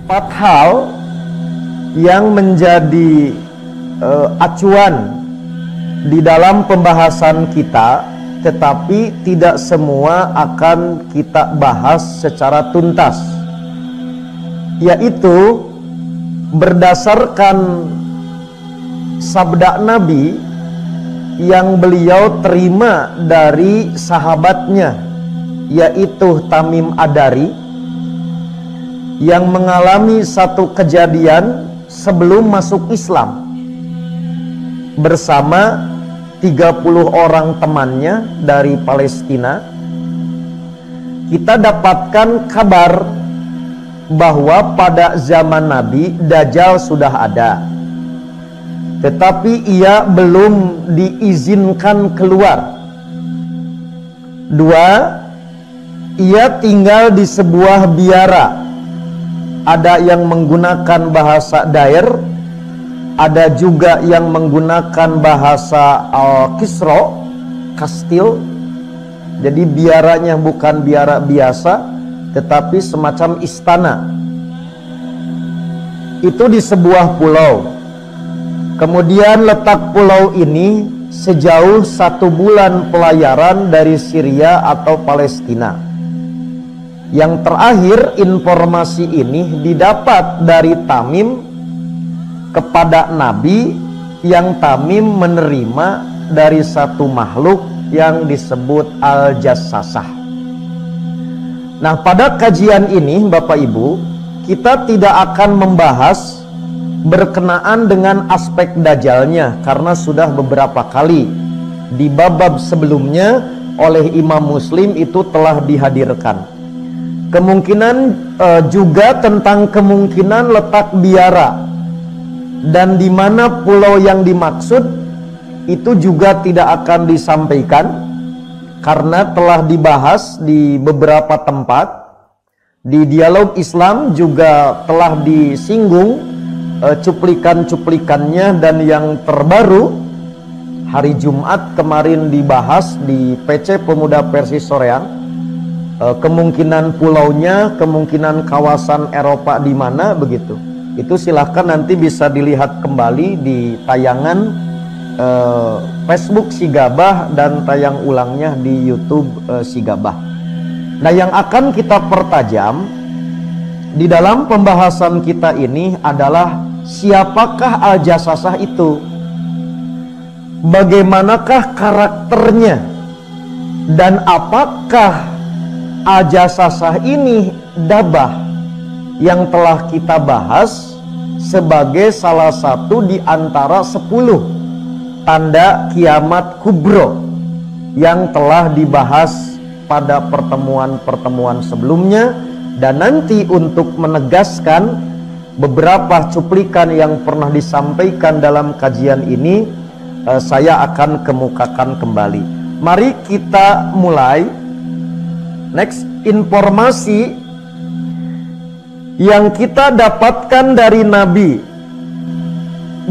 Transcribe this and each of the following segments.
Empat hal yang menjadi acuan di dalam pembahasan kita, tetapi tidak semua akan kita bahas secara tuntas, yaitu berdasarkan sabda Nabi yang beliau terima dari sahabatnya, yaitu Tamim Ad-Dari, yang mengalami satu kejadian sebelum masuk Islam bersama 30 orang temannya dari Palestina. Kita dapatkan kabar bahwa pada zaman Nabi Dajjal sudah ada, tetapi ia belum diizinkan keluar. Dua, ia tinggal di sebuah biara. Ada yang menggunakan bahasa Dair, ada juga yang menggunakan bahasa Al-Kisro, kastil. Jadi biaranya bukan biara biasa, tetapi semacam istana. Itu di sebuah pulau. Kemudian letak pulau ini sejauh 1 bulan pelayaran dari Syria atau Palestina. Yang terakhir, informasi ini didapat dari Tamim kepada Nabi, yang Tamim menerima dari satu makhluk yang disebut Al-Jassasah. Nah, pada kajian ini Bapak Ibu, kita tidak akan membahas berkenaan dengan aspek Dajjalnya, karena sudah beberapa kali di bab-bab sebelumnya oleh Imam Muslim itu telah dihadirkan. Kemungkinan juga tentang kemungkinan letak biara dan di mana pulau yang dimaksud itu juga tidak akan disampaikan, karena telah dibahas di beberapa tempat. Di Dialog Islam juga telah disinggung cuplikan-cuplikannya, dan yang terbaru hari Jumat kemarin dibahas di PC Pemuda Persis Soreang. Kemungkinan pulaunya, kemungkinan kawasan Eropa di mana begitu. Itu silahkan nanti bisa dilihat kembali di tayangan Facebook Sigabah dan tayang ulangnya di YouTube Sigabah. Nah, yang akan kita pertajam di dalam pembahasan kita ini adalah siapakah Al-Jassasah itu? Bagaimanakah karakternya? Dan apakah Al-Jassasah ini dabah yang telah kita bahas sebagai salah satu di antara 10 tanda kiamat kubro yang telah dibahas pada pertemuan-pertemuan sebelumnya. Dan nanti untuk menegaskan beberapa cuplikan yang pernah disampaikan dalam kajian ini, saya akan kemukakan kembali. Mari kita mulai. Next, informasi yang kita dapatkan dari Nabi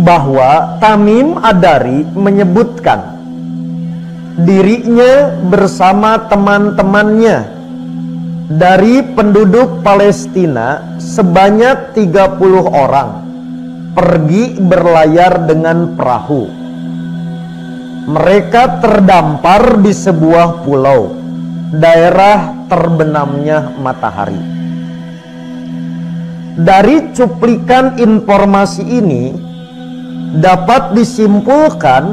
bahwa Tamim Ad-Dari menyebutkan dirinya bersama teman-temannya dari penduduk Palestina sebanyak 30 orang pergi berlayar dengan perahu. Mereka terdampar di sebuah pulau, daerah terbenamnya matahari. Dari cuplikan informasi ini dapat disimpulkan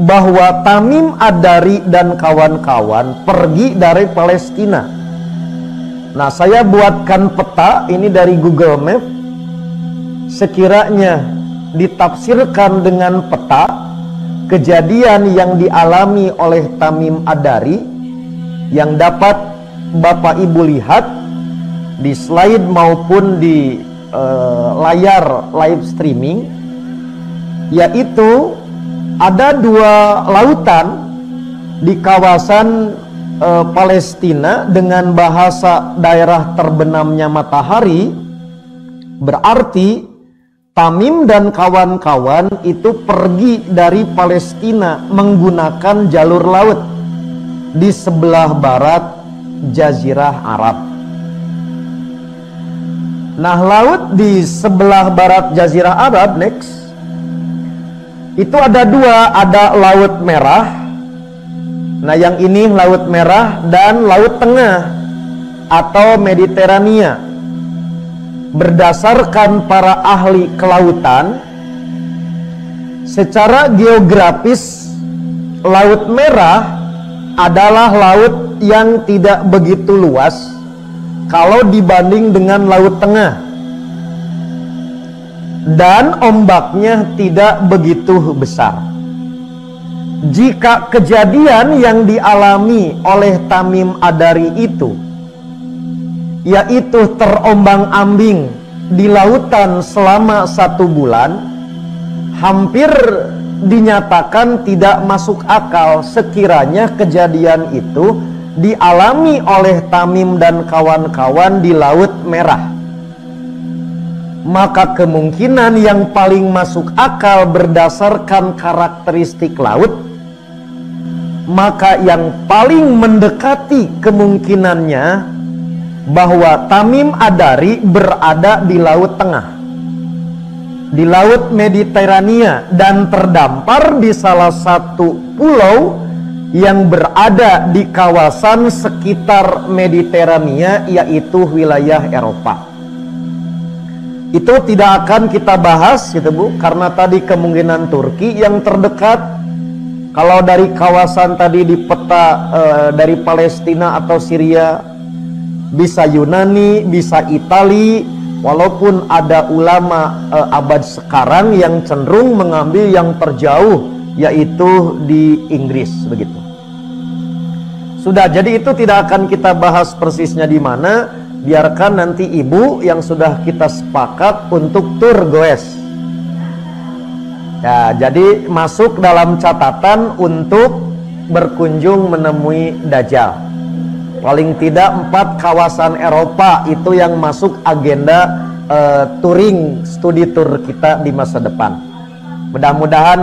bahwa Tamim Ad-Dari dan kawan-kawan pergi dari Palestina. Nah, saya buatkan peta ini dari Google Map. Sekiranya ditafsirkan dengan peta kejadian yang dialami oleh Tamim Ad-Dari yang dapat Bapak Ibu lihat di slide maupun di layar live streaming, yaitu ada 2 lautan di kawasan Palestina dengan bahasa daerah terbenamnya matahari. Berarti Tamim dan kawan-kawan itu pergi dari Palestina menggunakan jalur laut di sebelah barat Jazirah Arab. Nah, laut di sebelah barat Jazirah Arab, next, itu ada dua, ada Laut Merah. Nah, yang ini Laut Merah dan Laut Tengah atau Mediterania. Berdasarkan para ahli kelautan, secara geografis Laut Merah adalah laut yang tidak begitu luas kalau dibanding dengan Laut Tengah, dan ombaknya tidak begitu besar. Jika kejadian yang dialami oleh Tamim Ad-Dari itu, yaitu terombang-ambing di lautan selama 1 bulan, hampir dinyatakan tidak masuk akal sekiranya kejadian itu dialami oleh Tamim dan kawan-kawan di Laut Merah. Maka kemungkinan yang paling masuk akal berdasarkan karakteristik laut, maka yang paling mendekati kemungkinannya bahwa Tamim Ad-Dari berada di Laut Tengah, di Laut Mediterania, dan terdampar di salah satu pulau yang berada di kawasan sekitar Mediterania, yaitu wilayah Eropa. Itu tidak akan kita bahas gitu Bu, karena tadi kemungkinan Turki yang terdekat. Kalau dari kawasan tadi di peta dari Palestina atau Syria, bisa Yunani, bisa Itali, walaupun ada ulama abad sekarang yang cenderung mengambil yang terjauh, yaitu di Inggris begitu. Sudah, jadi itu tidak akan kita bahas persisnya di mana, biarkan nanti Ibu yang sudah kita sepakat untuk tur goes. Ya, jadi masuk dalam catatan untuk berkunjung menemui Dajjal. Paling tidak 4 kawasan Eropa itu yang masuk agenda touring studi tour kita di masa depan. Mudah-mudahan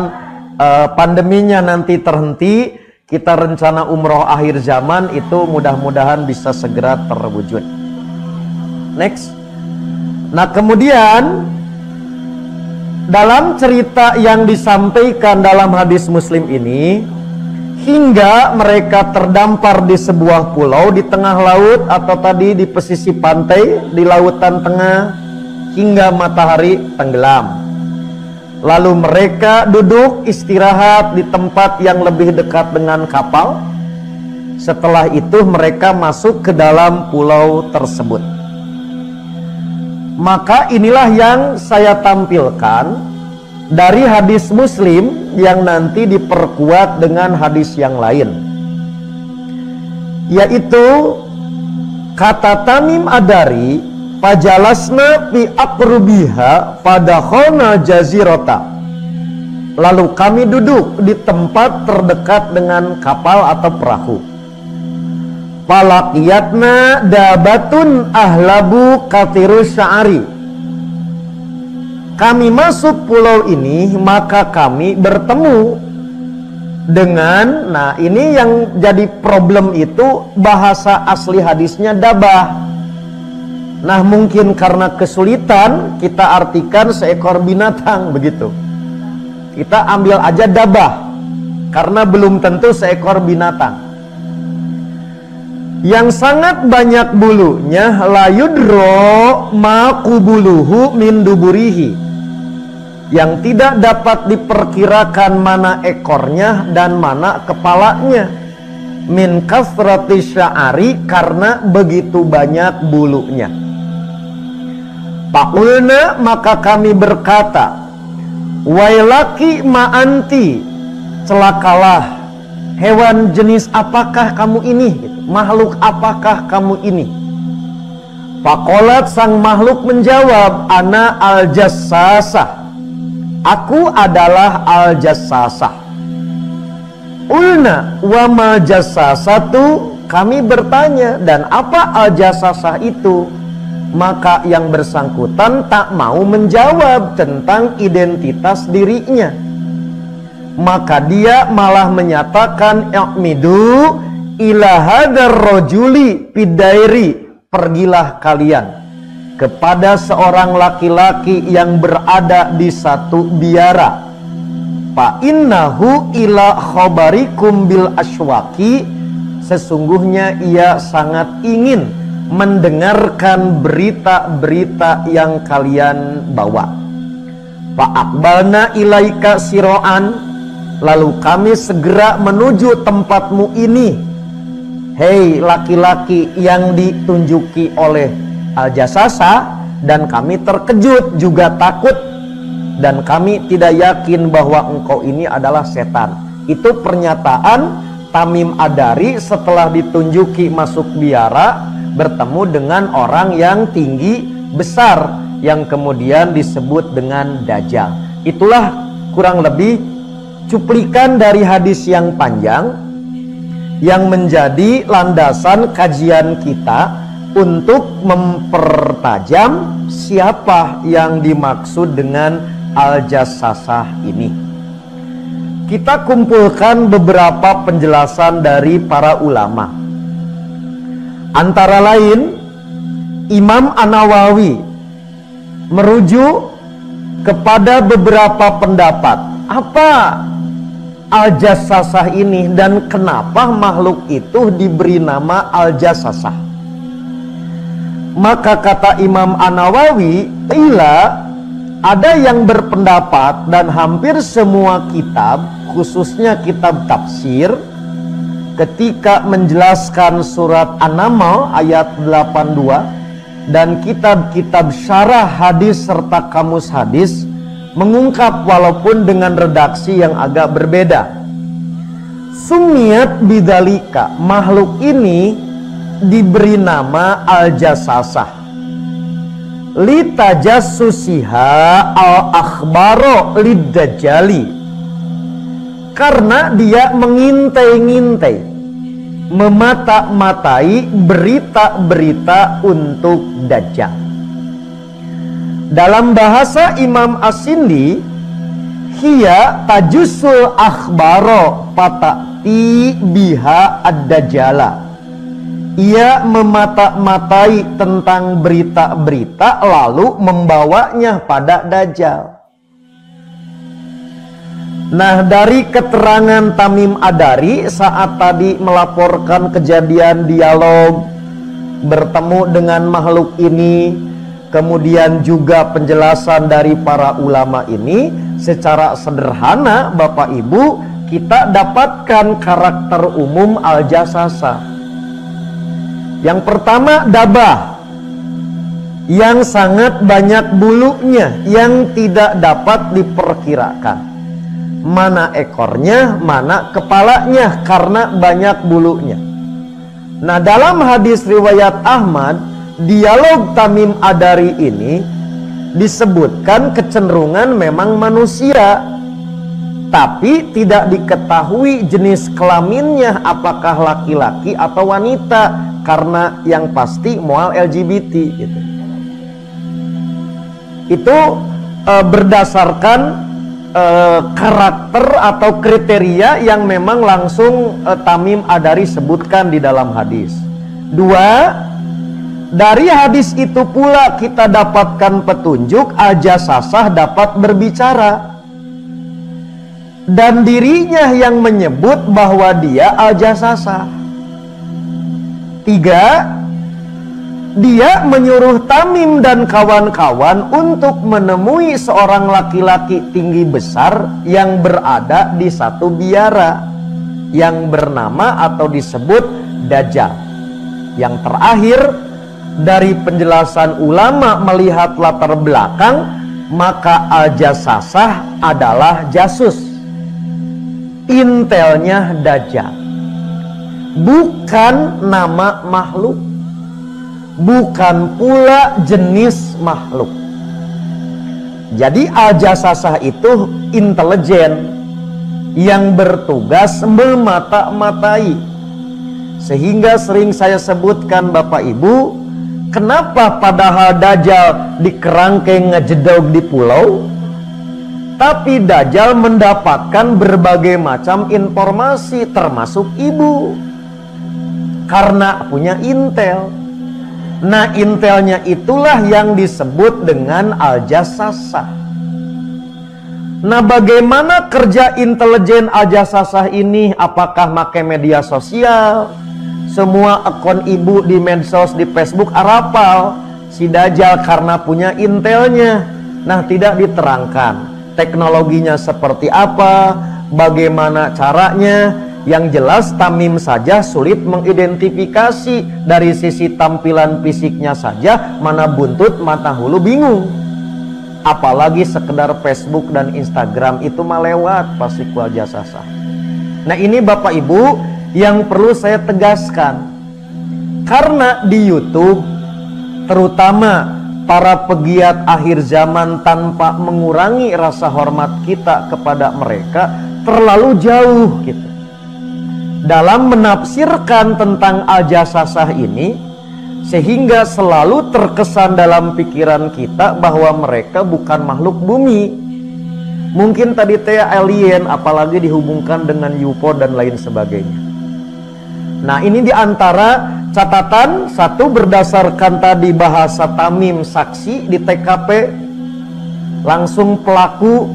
pandeminya nanti terhenti, kita rencana umroh akhir zaman itu mudah-mudahan bisa segera terwujud. Next. Nah, kemudian dalam cerita yang disampaikan dalam hadis Muslim ini, hingga mereka terdampar di sebuah pulau di tengah laut atau tadi di pesisir pantai di lautan tengah hingga matahari tenggelam. Lalu mereka duduk istirahat di tempat yang lebih dekat dengan kapal. Setelah itu mereka masuk ke dalam pulau tersebut. Maka inilah yang saya tampilkan dari hadis Muslim yang nanti diperkuat dengan hadis yang lain, yaitu kata Tamim Ad-Dari, fajalasna fi aqrubiha fadakhona jazirota. Lalu kami duduk di tempat terdekat dengan kapal atau perahu. Falaqiyatna dabatun ahlabu katirus sya'ari. Kami masuk pulau ini, maka kami bertemu dengan, nah ini yang jadi problem itu bahasa asli hadisnya dabah. Nah mungkin karena kesulitan kita artikan seekor binatang begitu. Kita ambil aja dabah karena belum tentu seekor binatang. Yang sangat banyak bulunya, la yudro ma qubuluhu min duburihi, yang tidak dapat diperkirakan mana ekornya dan mana kepalanya, min kasrati sya'ari, karena begitu banyak bulunya. Faqulna, maka kami berkata, wailaki ma'anti, celakalah, hewan jenis apakah kamu ini? Makhluk apakah kamu ini? Faqalat, sang makhluk menjawab, ana al-jassasah, aku adalah al-jassasah. Ulna wa ma jassasatu, kami bertanya, dan apa al-jassasah itu? Maka yang bersangkutan tak mau menjawab tentang identitas dirinya. Maka dia malah menyatakan, i'midu ila hadar rojuli pidairi, pergilah kalian ke kepada seorang laki-laki yang berada di satu biara. Fa innahu ila khabarikum bil aswaki, sesungguhnya ia sangat ingin mendengarkan berita-berita yang kalian bawa. Fa aqbalna ilaika siroan, lalu kami segera menuju tempatmu ini, hei laki-laki yang ditunjuki oleh Al-Jasasa, dan kami terkejut juga takut, dan kami tidak yakin bahwa engkau ini adalah setan. Itu pernyataan Tamim Ad-Dari setelah ditunjuki masuk biara, bertemu dengan orang yang tinggi besar yang kemudian disebut dengan Dajjal. Itulah kurang lebih cuplikan dari hadis yang panjang yang menjadi landasan kajian kita untuk mempertajam siapa yang dimaksud dengan Al-Jassasah ini. Kita kumpulkan beberapa penjelasan dari para ulama. Antara lain, Imam An-Nawawi merujuk kepada beberapa pendapat. Apa Al-Jassasah ini dan kenapa makhluk itu diberi nama Al-Jassasah? Maka kata Imam An-Nawawi, ada yang berpendapat, dan hampir semua kitab, khususnya kitab tafsir, ketika menjelaskan surat An-Naml ayat 82 dan kitab-kitab syarah hadis serta kamus hadis, mengungkap walaupun dengan redaksi yang agak berbeda. Sumiyat bidalika, makhluk ini diberi nama Al-Jassasah litajassusiha al-akhbaro lid-dajjali, karena dia mengintai-ngintai, memata-matai berita-berita untuk Dajjal. Dalam bahasa Imam As-Sindi, hiya tajussul akhbaro patati biha ad-dajjala, ia memata-matai tentang berita-berita lalu membawanya pada Dajjal. Nah, dari keterangan Tamim Ad-Dari saat tadi melaporkan kejadian dialog bertemu dengan makhluk ini, kemudian juga penjelasan dari para ulama ini, secara sederhana Bapak Ibu, kita dapatkan karakter umum Al-Jassasah. Yang pertama, dabah yang sangat banyak bulunya, yang tidak dapat diperkirakan mana ekornya, mana kepalanya karena banyak bulunya. Nah, dalam hadis riwayat Ahmad, dialog Tamim Ad-Dari ini disebutkan kecenderungan memang manusia, tapi tidak diketahui jenis kelaminnya, apakah laki-laki atau wanita, karena yang pasti moal LGBT gitu. Itu berdasarkan karakter atau kriteria yang memang langsung Tamim Ad-Dari sebutkan di dalam hadis. Dua, dari hadis itu pula kita dapatkan petunjuk Al-Jassasah dapat berbicara, dan dirinya yang menyebut bahwa dia Al-Jassasah. Tiga, dia menyuruh Tamim dan kawan-kawan untuk menemui seorang laki-laki tinggi besar yang berada di satu biara yang bernama atau disebut Dajjal. Yang terakhir, dari penjelasan ulama melihat latar belakang, maka Al-Jassasah adalah jasus, intelnya Dajjal. Bukan nama makhluk, bukan pula jenis makhluk. Jadi Al-Jassasah itu intelijen yang bertugas memata-matai. Sehingga sering saya sebutkan Bapak Ibu, kenapa padahal Dajjal di kerangkeng ngejedog di pulau, tapi Dajjal mendapatkan berbagai macam informasi termasuk ibu, karena punya intel. Nah, intelnya itulah yang disebut dengan al-jasasah. Nah, bagaimana kerja intelijen al-jasasah ini? Apakah pakai media sosial? Semua akun ibu di medsos, di Facebook arapal si Dajjal karena punya intelnya. Nah, tidak diterangkan teknologinya seperti apa, bagaimana caranya. Yang jelas Tamim saja sulit mengidentifikasi. Dari sisi tampilan fisiknya saja, mana buntut, mana hulu, bingung. Apalagi sekedar Facebook dan Instagram itu mah lewat pasti kual jasasa. Nah, ini Bapak Ibu yang perlu saya tegaskan. Karena di YouTube, terutama para pegiat akhir zaman, tanpa mengurangi rasa hormat kita kepada mereka, terlalu jauh gitu dalam menafsirkan tentang al-jasasah ini, sehingga selalu terkesan dalam pikiran kita bahwa mereka bukan makhluk bumi. Mungkin tadi teh alien, apalagi dihubungkan dengan UFO dan lain sebagainya. Nah, ini diantara catatan. Satu, berdasarkan tadi bahasa Tamim saksi di TKP, langsung pelaku,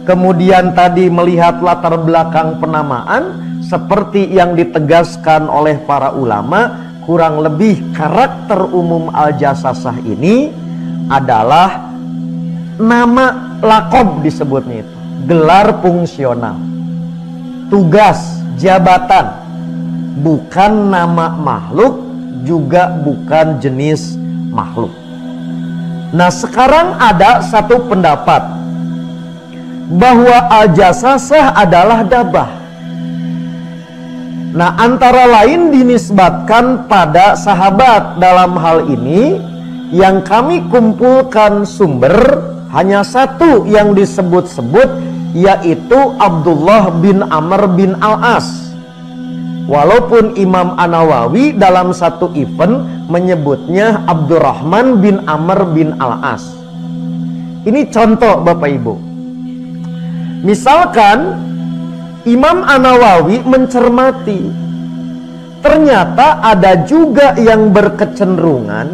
kemudian tadi melihat latar belakang penamaan, seperti yang ditegaskan oleh para ulama, kurang lebih karakter umum al-jasasah ini adalah nama lakob disebutnya itu, gelar fungsional, tugas, jabatan, bukan nama makhluk, juga bukan jenis makhluk. Nah, sekarang ada satu pendapat bahwa al-jasasah adalah dabah. Nah, antara lain dinisbatkan pada sahabat. Dalam hal ini yang kami kumpulkan sumber hanya satu yang disebut-sebut, yaitu Abdullah bin Amr bin Al-As. Walaupun Imam An-Nawawi dalam satu event menyebutnya Abdurrahman bin Amr bin Al-As. Ini contoh Bapak Ibu. Misalkan Imam An-Nawawi mencermati, ternyata ada juga yang berkecenderungan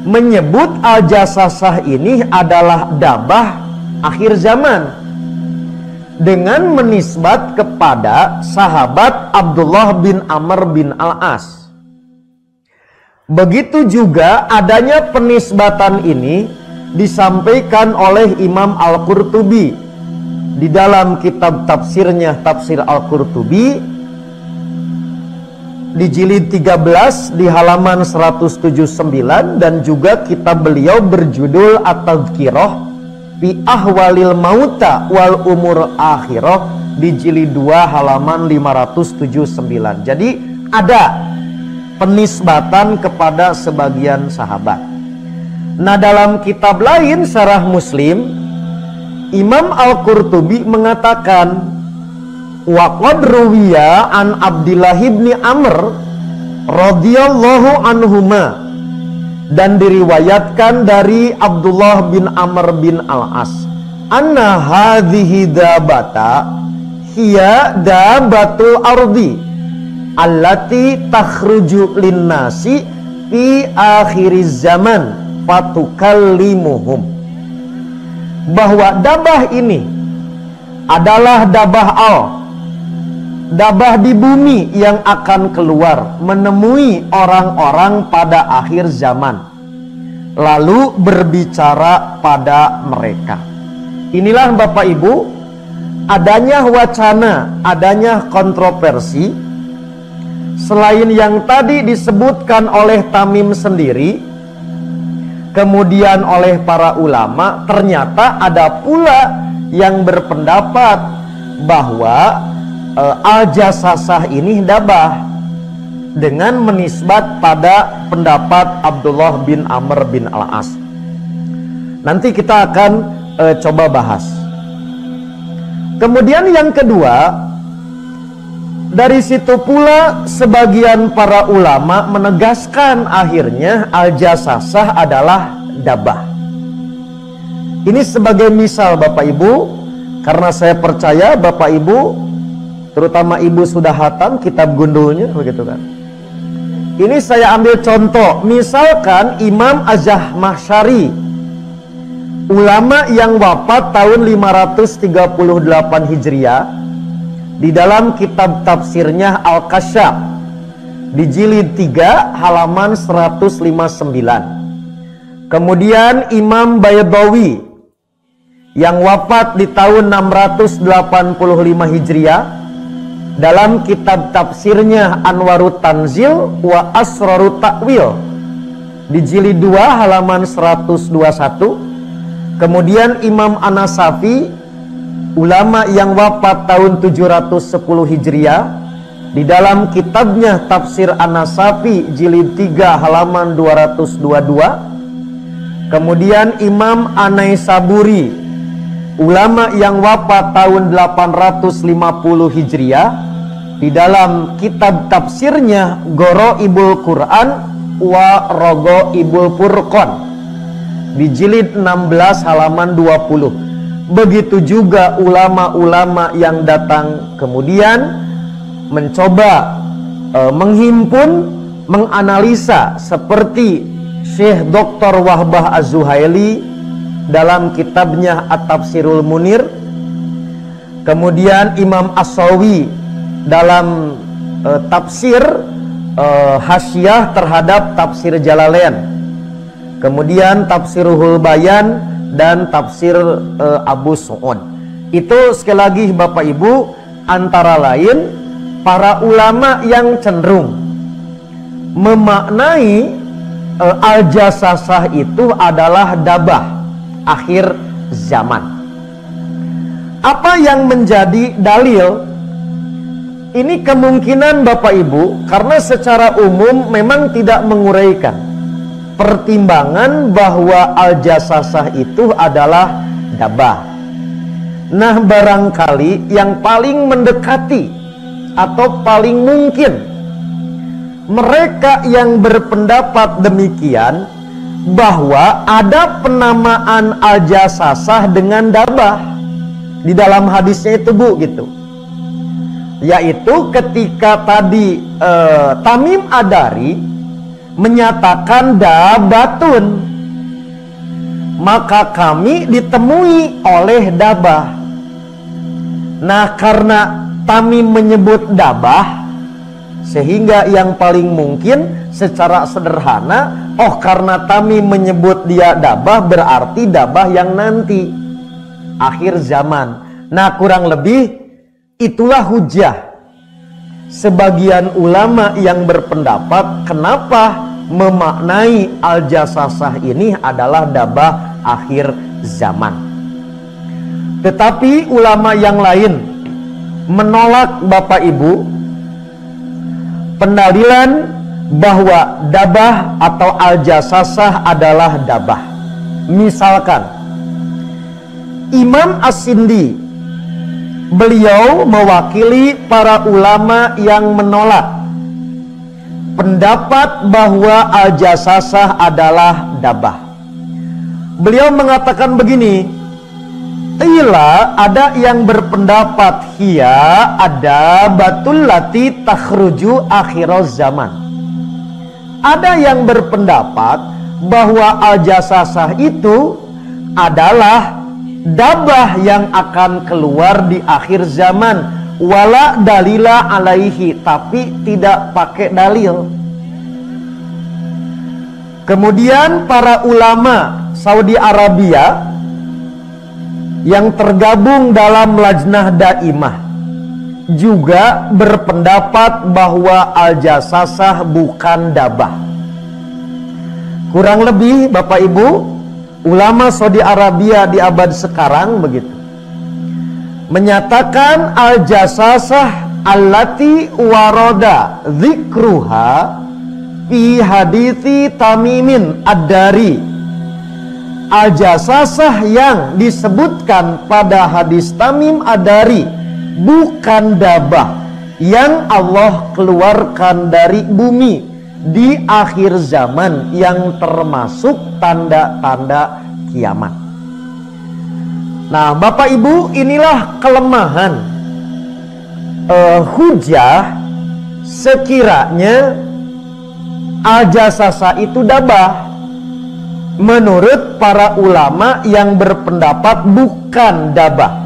menyebut al-jasasah ini adalah dabah akhir zaman, dengan menisbat kepada sahabat Abdullah bin Amr bin Al-As. Begitu juga adanya penisbatan ini disampaikan oleh Imam Al-Qurtubi di dalam kitab tafsirnya, Tafsir Al-Qurtubi, di jilid 13 di halaman 179, dan juga kitab beliau berjudul At-Tadhkirah fi Ahwalil Mauta wal Umur Akhirah di jilid 2 halaman 579. Jadi ada penisbatan kepada sebagian sahabat. Nah, dalam kitab lain Syarah Muslim, Imam Al-Qurtubi mengatakan, wa qad ruwiya an Abdillah bin Amr radhiyallahu anhuma, dan diriwayatkan dari Abdullah bin Amr bin Al-As, anna hadhihi dabata hiya dabatul ardi allati takhruju linnasi fi akhiriz zaman fatukallimuhum, bahwa dabah ini adalah dabah di bumi yang akan keluar menemui orang-orang pada akhir zaman, lalu berbicara pada mereka. Inilah Bapak Ibu, adanya wacana, adanya kontroversi, selain yang tadi disebutkan oleh Tamim sendiri, kemudian oleh para ulama, ternyata ada pula yang berpendapat bahwa al-jasasah ini dabah, dengan menisbat pada pendapat Abdullah bin Amr bin Al-As. Nanti kita akan coba bahas. Kemudian yang kedua, dari situ pula sebagian para ulama menegaskan akhirnya al-jasasah adalah dabah. Ini sebagai misal Bapak Ibu, karena saya percaya Bapak Ibu, terutama Ibu sudah hatam kitab gundulnya, begitu kan. Ini saya ambil contoh, misalkan Imam Az-Zahmasyari, ulama yang wafat tahun 538 Hijriah, di dalam kitab tafsirnya Al-Kasyaf di jilid 3 halaman 159. Kemudian Imam Baydawi yang wafat di tahun 685 Hijriah, dalam kitab tafsirnya Anwarut Tanzil wa Asrarut Ta'wil di jilid 2 halaman 121. Kemudian Imam An-Nasafi, ulama yang wafat tahun 710 Hijriah, di dalam kitabnya Tafsir An-Nasafi jilid 3 halaman 222. Kemudian Imam An-Naisaburi, ulama yang wafat tahun 850 Hijriah, di dalam kitab tafsirnya Gharaibul Quran wa Raghaibul Furqan di jilid 16 halaman 20. Begitu juga ulama-ulama yang datang kemudian mencoba menghimpun, menganalisa, seperti Syekh Dr. Wahbah Az-Zuhaili dalam kitabnya At-Tafsirul Munir. Kemudian Imam As-Sawi dalam tafsir Hasyah terhadap tafsir Jalalain. Kemudian Tafsiruhul Bayan dan tafsir Abu Su'ud. Itu sekali lagi Bapak Ibu, antara lain para ulama yang cenderung memaknai Al-Jasasah itu adalah dabah akhir zaman. Apa yang menjadi dalil? Ini kemungkinan Bapak Ibu, karena secara umum memang tidak menguraikan pertimbangan bahwa Al-Jasasah itu adalah dabah. Nah, barangkali yang paling mendekati atau paling mungkin mereka yang berpendapat demikian, bahwa ada penamaan Al-Jasasah dengan dabah di dalam hadisnya itu, Bu, gitu. Yaitu ketika tadi Tamim Adari menyatakan dabatun, maka kami ditemui oleh dabah. Nah, karena Tamim menyebut dabah, sehingga yang paling mungkin secara sederhana, oh karena Tamim menyebut dia dabah, berarti dabah yang nanti akhir zaman. Nah, kurang lebih itulah hujah sebagian ulama yang berpendapat kenapa memaknai Al-Jasasah ini adalah dabah akhir zaman. Tetapi ulama yang lain menolak Bapak Ibu pendalilan bahwa dabah atau Al-Jasasah adalah dabah. Misalkan Imam As-Sindi, beliau mewakili para ulama yang menolak pendapat bahwa Al-Jasasah adalah dabah. Beliau mengatakan begini, Ila, ada yang berpendapat hiya ada batul lati takhruju akhiroz zaman. Ada yang berpendapat bahwa Al-Jasasah itu adalah dabah yang akan keluar di akhir zaman, wala dalila alaihi, tapi tidak pakai dalil. Kemudian para ulama Saudi Arabia yang tergabung dalam Lajnah Daimah juga berpendapat bahwa Al-Jasasah bukan dabah. Kurang lebih Bapak Ibu, ulama Saudi Arabia di abad sekarang begitu menyatakan Al-Jasasah allati waroda dzikruha fi hadithi Tamimin Ad-Dari. Al-Jasasah yang disebutkan pada hadis Tamim Ad-Dari bukan dabah yang Allah keluarkan dari bumi di akhir zaman yang termasuk tanda-tanda kiamat. Nah, Bapak Ibu, inilah kelemahan hujah sekiranya Al-Jasasah itu dabah. Menurut para ulama yang berpendapat bukan dabah.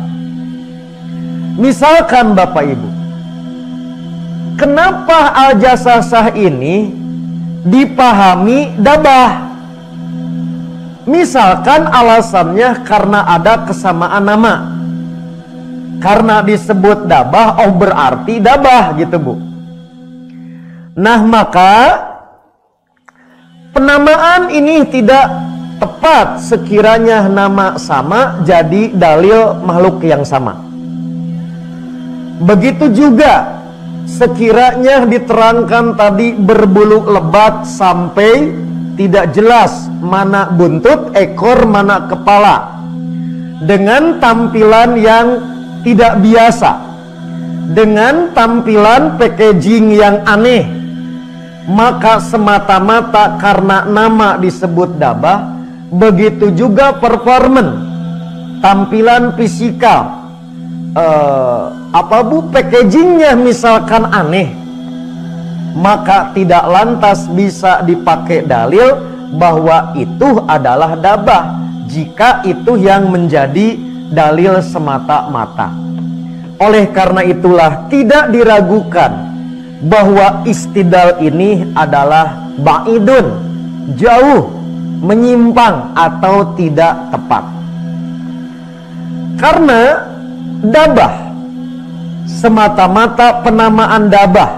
Misalkan Bapak Ibu, kenapa Al-Jasasah ini dipahami dabah? Misalkan alasannya karena ada kesamaan nama. Karena disebut dabah, oh berarti dabah gitu Bu. Nah maka penamaan ini tidak tepat sekiranya nama sama jadi dalil makhluk yang sama. Begitu juga sekiranya diterangkan tadi berbulu lebat sampai tidak jelas mana buntut, ekor, mana kepala, dengan tampilan yang tidak biasa, dengan tampilan packaging yang aneh, maka semata-mata karena nama disebut dabah. Begitu juga performan, tampilan fisikal, packagingnya misalkan aneh, maka tidak lantas bisa dipakai dalil bahwa itu adalah dabah, jika itu yang menjadi dalil semata-mata. Oleh karena itulah tidak diragukan bahwa istidlal ini adalah ba'idun, jauh, menyimpang atau tidak tepat. Karena dabah, semata-mata penamaan dabah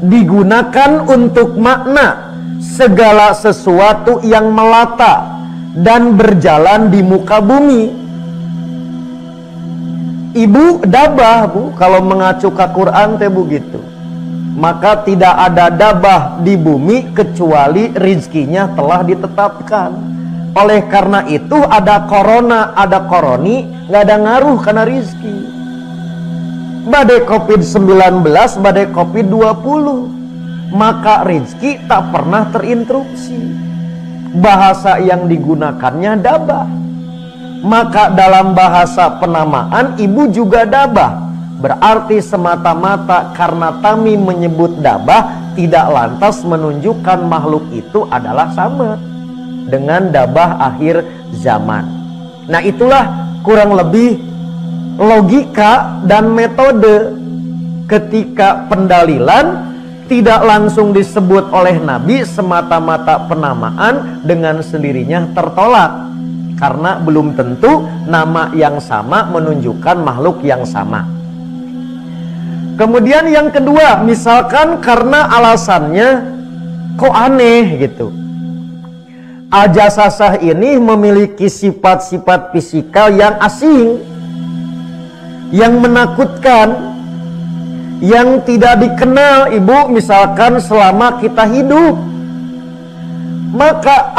digunakan untuk makna segala sesuatu yang melata dan berjalan di muka bumi. Ibu dabah Bu, kalau mengacu ke Quran teh begitu. Maka tidak ada dabah di bumi kecuali rizkinya telah ditetapkan. Oleh karena itu ada corona, ada koroni, nggak ada ngaruh karena rizki. Badai COVID-19, badai COVID-20, maka rizki tak pernah terinterupsi. Bahasa yang digunakannya dabah. Maka dalam bahasa penamaan ibu juga dabah. Berarti semata-mata karena Tami menyebut dabah tidak lantas menunjukkan makhluk itu adalah sama dengan dabah akhir zaman. Nah itulah kurang lebih logika dan metode ketika pendalilan tidak langsung disebut oleh Nabi, semata-mata penamaan dengan sendirinya tertolak. Karena belum tentu nama yang sama menunjukkan makhluk yang sama. Kemudian yang kedua, misalkan karena alasannya kok aneh gitu. Al-Jasasah ini memiliki sifat-sifat fisikal yang asing, yang menakutkan, yang tidak dikenal Ibu misalkan selama kita hidup. Maka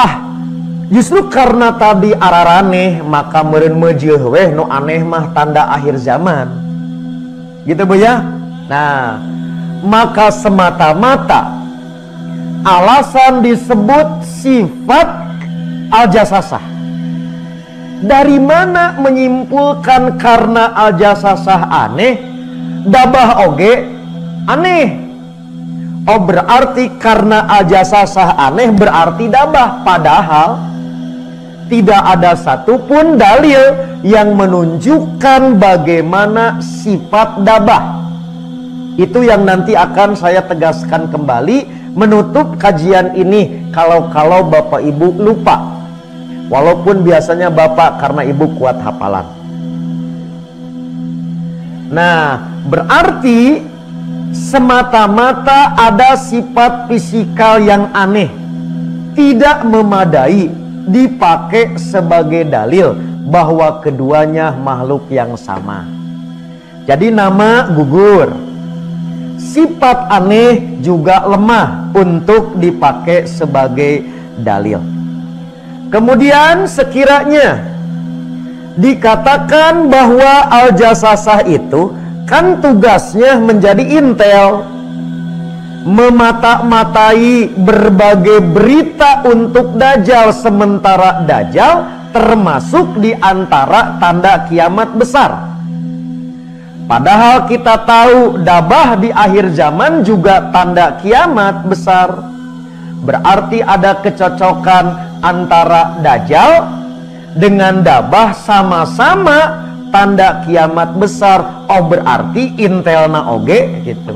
justru karena tadi araraneh, maka meureun meujeuh weh nu aneh mah tanda akhir zaman. Gitu Bu ya. Nah, maka semata-mata alasan disebut sifat Al-Jasasah. Dari mana menyimpulkan karena Al-Jasasah aneh, dabah oge aneh? Oh berarti karena Al-Jasasah aneh berarti dabah. Padahal tidak ada satupun dalil yang menunjukkan bagaimana sifat dabah. Itu yang nanti akan saya tegaskan kembali menutup kajian ini kalau Bapak Ibu lupa. Walaupun biasanya Bapak karena Ibu kuat hafalan. Nah, berarti semata-mata ada sifat fisikal yang aneh, tidak memadai dipakai sebagai dalil bahwa keduanya makhluk yang sama. Jadi nama gugur, sifat aneh juga lemah untuk dipakai sebagai dalil. Kemudian sekiranya dikatakan bahwa Al-Jasasah itu kan tugasnya menjadi intel, memata-matai berbagai berita untuk Dajjal, sementara Dajjal termasuk di antara tanda kiamat besar. Padahal kita tahu dabah di akhir zaman juga tanda kiamat besar. Berarti ada kecocokan antara Dajjal dengan Dabah, sama-sama tanda kiamat besar. Oh, berarti intelna oge gitu.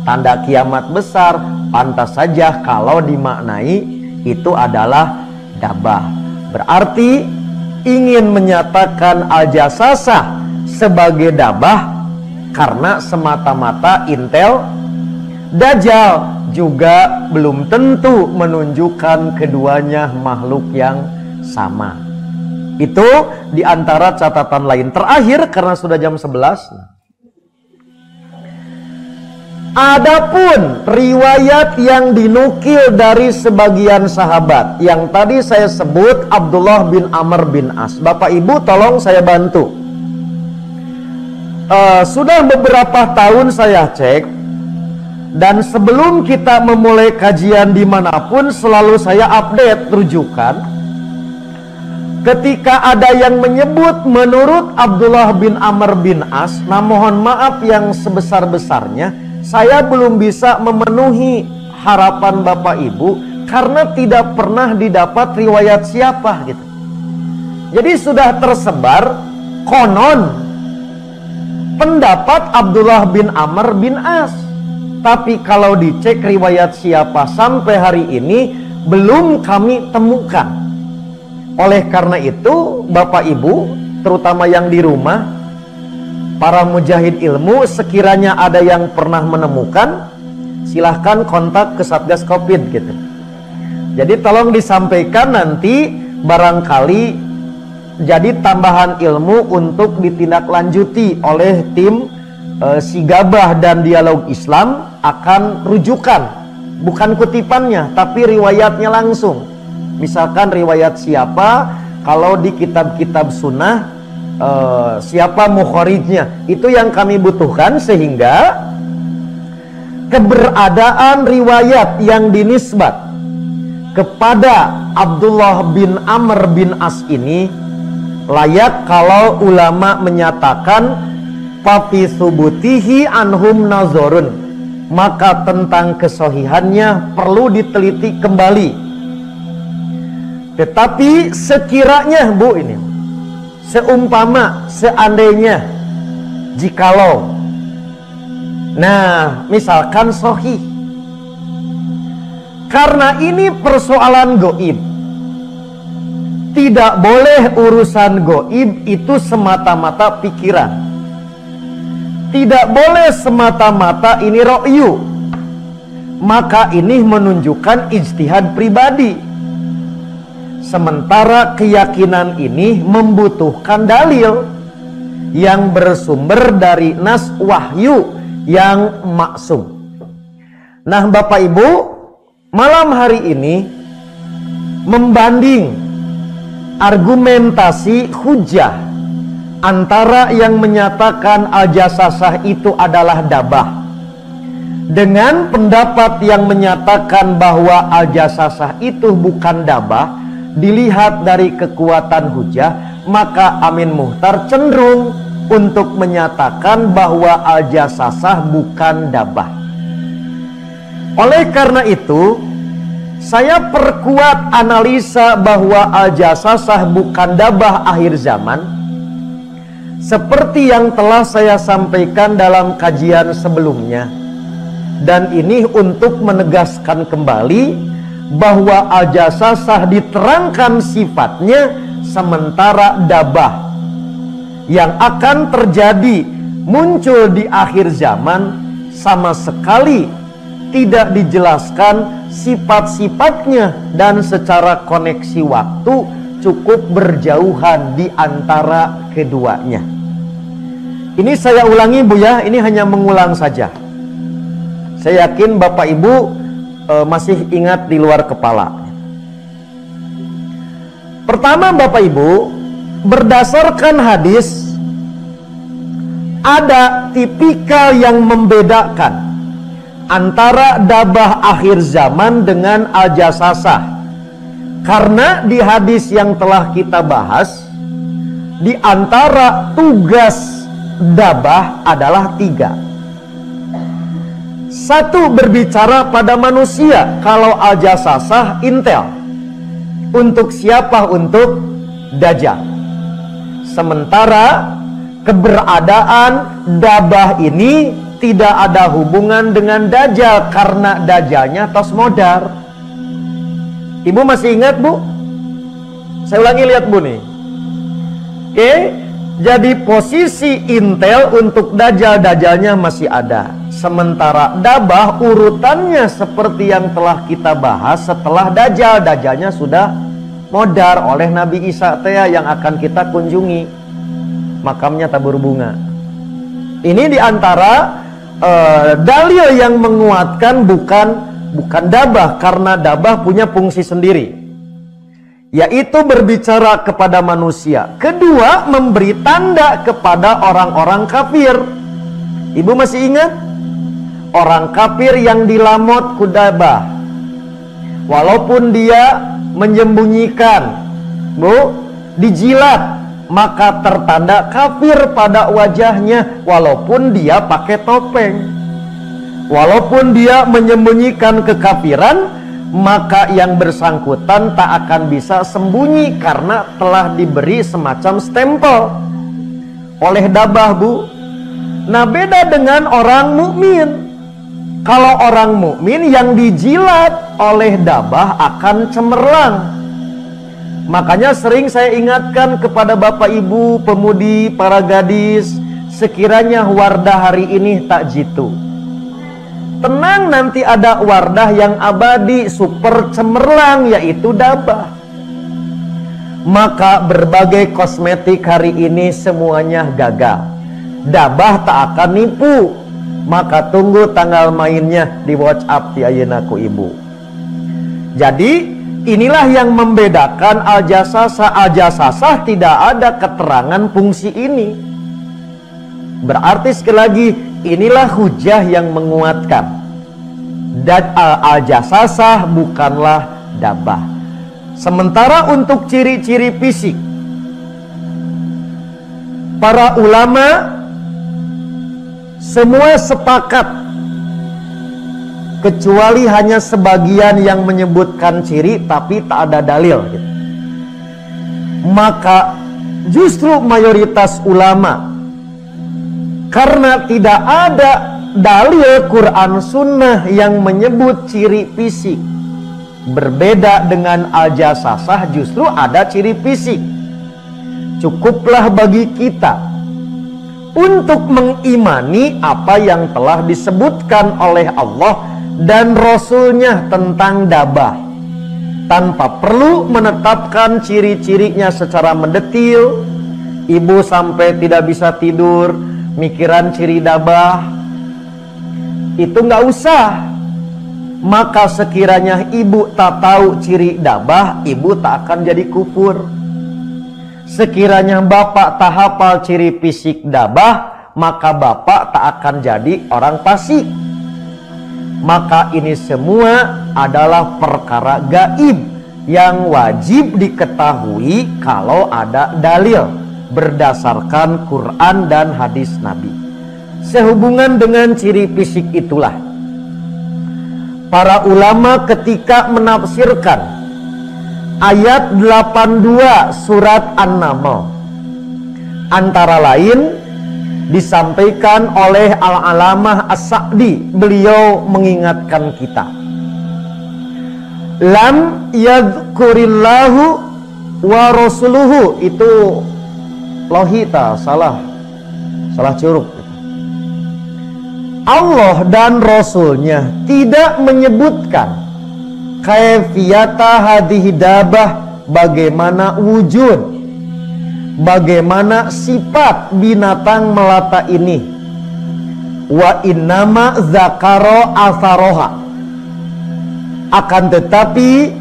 Tanda kiamat besar, pantas saja kalau dimaknai itu adalah Dabah. Berarti ingin menyatakan Al-Jassasah sebagai Dabah karena semata-mata intel. Dajjal juga belum tentu menunjukkan keduanya makhluk yang sama. Itu diantara catatan lain. Terakhir, karena sudah jam 11. Adapun riwayat yang dinukil dari sebagian sahabat yang tadi saya sebut, Abdullah bin Amr bin As. Bapak Ibu tolong saya bantu. Sudah beberapa tahun saya cek, dan sebelum kita memulai kajian dimanapun selalu saya update rujukan. Ketika ada yang menyebut menurut Abdullah bin Amr bin As, nah mohon maaf yang sebesar-besarnya, saya belum bisa memenuhi harapan Bapak Ibu karena tidak pernah didapat riwayat siapa gitu. Jadi sudah tersebar konon pendapat Abdullah bin Amr bin As. Tapi kalau dicek riwayat siapa sampai hari ini belum kami temukan. Oleh karena itu Bapak Ibu, terutama yang di rumah, para mujahid ilmu, sekiranya ada yang pernah menemukan, silahkan kontak ke Satgas Covid gitu. Jadi tolong disampaikan, nanti barangkali jadi tambahan ilmu untuk ditindaklanjuti oleh tim Sigabah dan Dialog Islam. Akan rujukan, bukan kutipannya tapi riwayatnya langsung. Misalkan riwayat siapa, kalau di kitab-kitab sunnah siapa mukhorijnya, itu yang kami butuhkan, sehingga keberadaan riwayat yang dinisbat kepada Abdullah bin Amr bin As ini layak kalau ulama menyatakan papi subutihi anhum nazorun, maka tentang kesohihannya perlu diteliti kembali. Tetapi sekiranya Bu, ini seumpama, seandainya, jikalau, nah misalkan sohih, karena ini persoalan goib, tidak boleh urusan goib itu semata-mata pikiran. Tidak boleh semata-mata ini ro'yu. Maka ini menunjukkan ijtihad pribadi. Sementara keyakinan ini membutuhkan dalil yang bersumber dari nas wahyu yang maksum. Nah Bapak Ibu, malam hari ini membanding argumentasi hujah antara yang menyatakan Al-Jassasah itu adalah Dabah dengan pendapat yang menyatakan bahwa Al-Jassasah itu bukan Dabah, dilihat dari kekuatan hujah, maka Amin Muhtar cenderung untuk menyatakan bahwa Al-Jassasah bukan Dabah. Oleh karena itu, saya perkuat analisa bahwa Al-Jassasah bukan Dabah akhir zaman, seperti yang telah saya sampaikan dalam kajian sebelumnya. Dan ini untuk menegaskan kembali bahwa Al-Jassasah diterangkan sifatnya, sementara Dabah yang akan terjadi muncul di akhir zaman sama sekali tidak dijelaskan sifat-sifatnya, dan secara koneksi waktu cukup berjauhan di antara keduanya. Ini saya ulangi Bu ya, ini hanya mengulang saja. Saya yakin Bapak Ibu masih ingat di luar kepala. Pertama Bapak Ibu, berdasarkan hadis ada tipikal yang membedakan antara Dabah akhir zaman dengan Al-Jassasah. Karena di hadis yang telah kita bahas, di antara tugas Dabah adalah 3. Satu berbicara pada manusia, kalau al-jasasah intel. Untuk siapa? Untuk Dajjal. Sementara keberadaan dabah ini tidak ada hubungan dengan Dajjal, karena Dajjalnya tos modar. Ibu masih ingat, Bu? Saya ulangi, lihat Bu nih. Oke, jadi posisi intel untuk Dajjal-Dajjalnya masih ada. Sementara dabah urutannya seperti yang telah kita bahas, setelah Dajjal-Dajjalnya sudah modar oleh Nabi Isa yang akan kita kunjungi. Makamnya tabur bunga. Ini diantara dalil yang menguatkan bukan dabah, karena dabah punya fungsi sendiri, yaitu berbicara kepada manusia. Kedua, memberi tanda kepada orang-orang kafir. Ibu masih ingat? Orang kafir yang dilamot kudabah, walaupun dia menyembunyikan, Bu, dijilat, maka tertanda kafir pada wajahnya, walaupun dia pakai topeng. Walaupun dia menyembunyikan kekafiran, maka yang bersangkutan tak akan bisa sembunyi karena telah diberi semacam stempel oleh dabah, Bu. Nah, beda dengan orang mukmin. Kalau orang mukmin yang dijilat oleh dabah akan cemerlang. Makanya sering saya ingatkan kepada Bapak Ibu, pemudi, para gadis, sekiranya wardah hari ini tak jitu. Tenang, nanti ada wardah yang abadi, super cemerlang, yaitu dabah. Maka berbagai kosmetik hari ini semuanya gagal. Dabah tak akan nipu. Maka tunggu tanggal mainnya di WhatsApp di ayeuna ku ibu. Jadi inilah yang membedakan al-jasasah. Al-jasasah tidak ada keterangan fungsi ini. Berarti sekali lagi, inilah hujah yang menguatkan. Dan al-jasasah bukanlah dabah. Sementara untuk ciri-ciri fisik, para ulama semua sepakat, kecuali hanya sebagian yang menyebutkan ciri tapi tak ada dalil gitu. Maka justru mayoritas ulama, karena tidak ada dalil Quran Sunnah yang menyebut ciri fisik, berbeda dengan al-jasasah justru ada ciri fisik. Cukuplah bagi kita untuk mengimani apa yang telah disebutkan oleh Allah dan Rasul-Nya tentang dabah, tanpa perlu menetapkan ciri-cirinya secara mendetil. Ibu sampai tidak bisa tidur mikiran ciri dabah, itu nggak usah. Maka sekiranya ibu tak tahu ciri dabah, ibu tak akan jadi kufur. Sekiranya bapak tak hafal ciri fisik dabah, maka bapak tak akan jadi orang fasik. Maka ini semua adalah perkara gaib yang wajib diketahui kalau ada dalil berdasarkan Quran dan hadis Nabi. Sehubungan dengan ciri fisik itulah para ulama ketika menafsirkan ayat 82 surat An-Naml, antara lain disampaikan oleh Al-Alamah As-Sa'di. Beliau mengingatkan kita, lam yadhkurillahu wa rasuluhu, itu lohita, salah curug. Allah dan Rasulnya tidak menyebutkan kaifiyata hadhihi dabah, bagaimana wujud, bagaimana sifat binatang melata ini. Wa innama zakaro asaroha, akan tetapi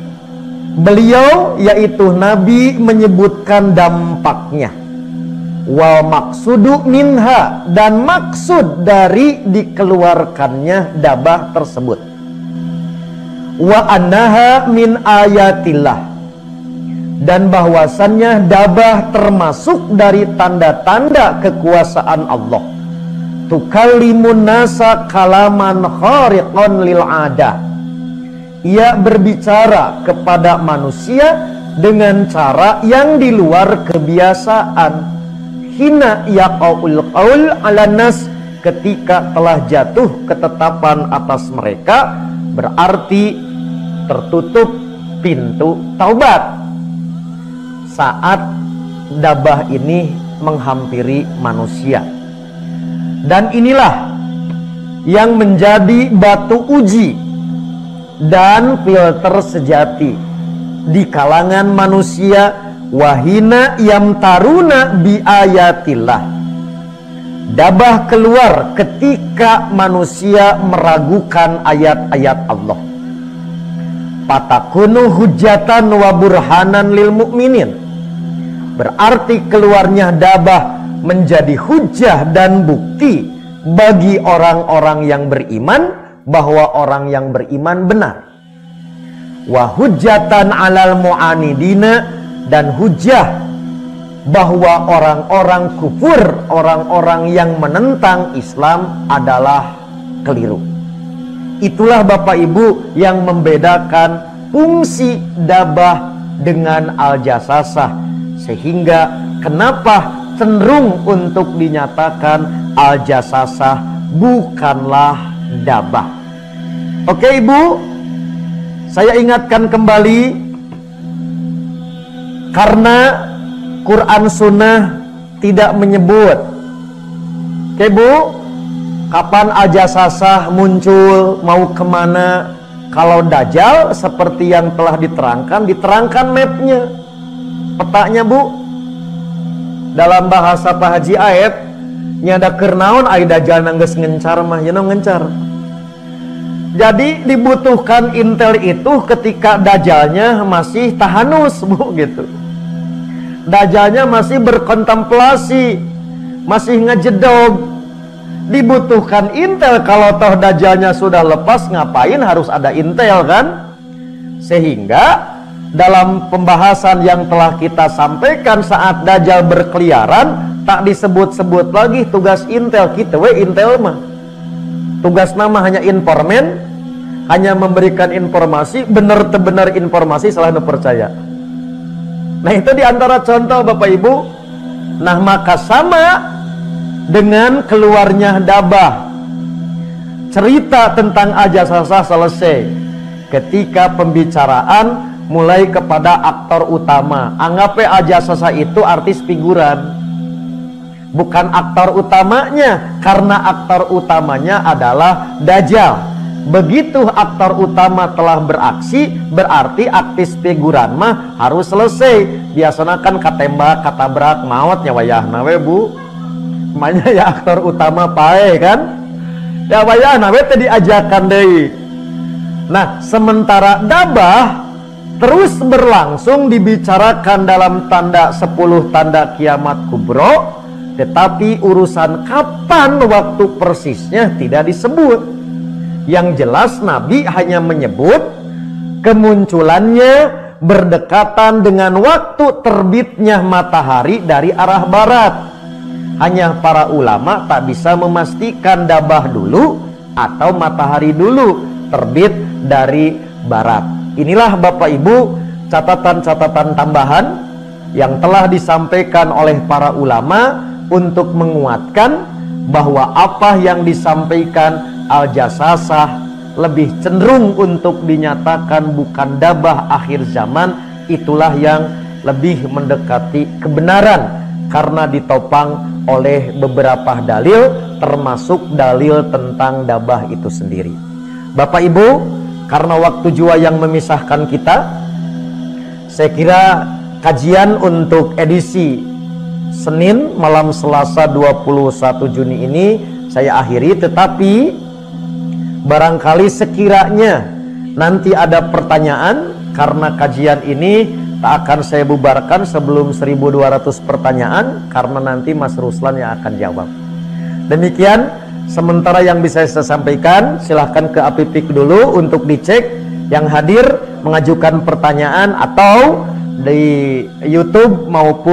beliau yaitu Nabi menyebutkan dampaknya. Wa maksudu minha, dan maksud dari dikeluarkannya dabah tersebut. Wa annaha min ayatillah, dan bahwasannya dabah termasuk dari tanda-tanda kekuasaan Allah, tukallimun nasa kalaman khariqan lil adah. Ia berbicara kepada manusia dengan cara yang di luar kebiasaan. Hina yaqaul qaul 'alan nas, ketika telah jatuh ketetapan atas mereka, berarti tertutup pintu taubat. Saat dabah ini menghampiri manusia. Dan inilah yang menjadi batu uji dan filter sejati di kalangan manusia. Wahina yamtaruna bi ayatillah. Dabah keluar ketika manusia meragukan ayat-ayat Allah. Patakunu hujatan wa burhanan lil mu'minin. Berarti keluarnya dabah menjadi hujah dan bukti bagi orang-orang yang beriman bahwa orang yang beriman benar. Wa hujatan 'alal mu'anidina, dan hujah bahwa orang-orang kufur, orang-orang yang menentang Islam adalah keliru. Itulah Bapak Ibu yang membedakan fungsi dabah dengan al-jasasah, sehingga kenapa cenderung untuk dinyatakan al-jasasah bukanlah dabah. Oke Ibu, saya ingatkan kembali, karena Quran Sunnah tidak menyebut. Oke Bu, kapan al-jasasah muncul, mau kemana? Kalau Dajjal seperti yang telah diterangkan mapnya, petanya Bu. Dalam bahasa Pak Haji Aep, nyada kernaon ai Dajjal nangges ngencar mah, ya ngencar. Jadi dibutuhkan intel itu ketika Dajjalnya masih tahanus Bu, gitu. Dajjalnya masih berkontemplasi, masih ngejedog. Dibutuhkan intel. Kalau toh Dajjalnya sudah lepas, ngapain harus ada intel kan? Sehingga dalam pembahasan yang telah kita sampaikan, saat Dajjal berkeliaran tak disebut-sebut lagi tugas intel. Kita intel mah tugas nama hanya informan, hanya memberikan informasi, benar-benar informasi, salah percaya. Nah itu diantara contoh Bapak Ibu. Nah maka sama dengan keluarnya dabah, cerita tentang al-jasasah selesai ketika pembicaraan mulai kepada aktor utama. Anggapnya al-jasasah itu artis figuran, bukan aktor utamanya, karena aktor utamanya adalah Dajjal. Begitu aktor utama telah beraksi, berarti aktis figuran mah harus selesai. Biasanya kan katembak, katabrak, maut nyawayahna we Bu. Makanya ya aktor utama pae kan. Ya wayahna we teh diajakan deui. Nah, sementara dabah terus berlangsung dibicarakan dalam tanda 10 tanda kiamat kubro, tetapi urusan kapan waktu persisnya tidak disebut. Yang jelas Nabi hanya menyebut kemunculannya berdekatan dengan waktu terbitnya matahari dari arah barat. Hanya para ulama tak bisa memastikan dabah dulu atau matahari dulu terbit dari barat. Inilah Bapak Ibu catatan-catatan tambahan yang telah disampaikan oleh para ulama untuk menguatkan bahwa apa yang disampaikan al-jasasah lebih cenderung untuk dinyatakan bukan dabah akhir zaman. Itulah yang lebih mendekati kebenaran karena ditopang oleh beberapa dalil, termasuk dalil tentang dabah itu sendiri. Bapak Ibu, karena waktu jua yang memisahkan kita, saya kira kajian untuk edisi Senin malam Selasa 21 Juni ini saya akhiri. Tetapi barangkali sekiranya nanti ada pertanyaan, karena kajian ini tak akan saya bubarkan sebelum 1200 pertanyaan, karena nanti Mas Ruslan yang akan jawab. Demikian sementara yang bisa saya sampaikan. Silahkan ke Apipik dulu untuk dicek yang hadir mengajukan pertanyaan, atau di YouTube maupun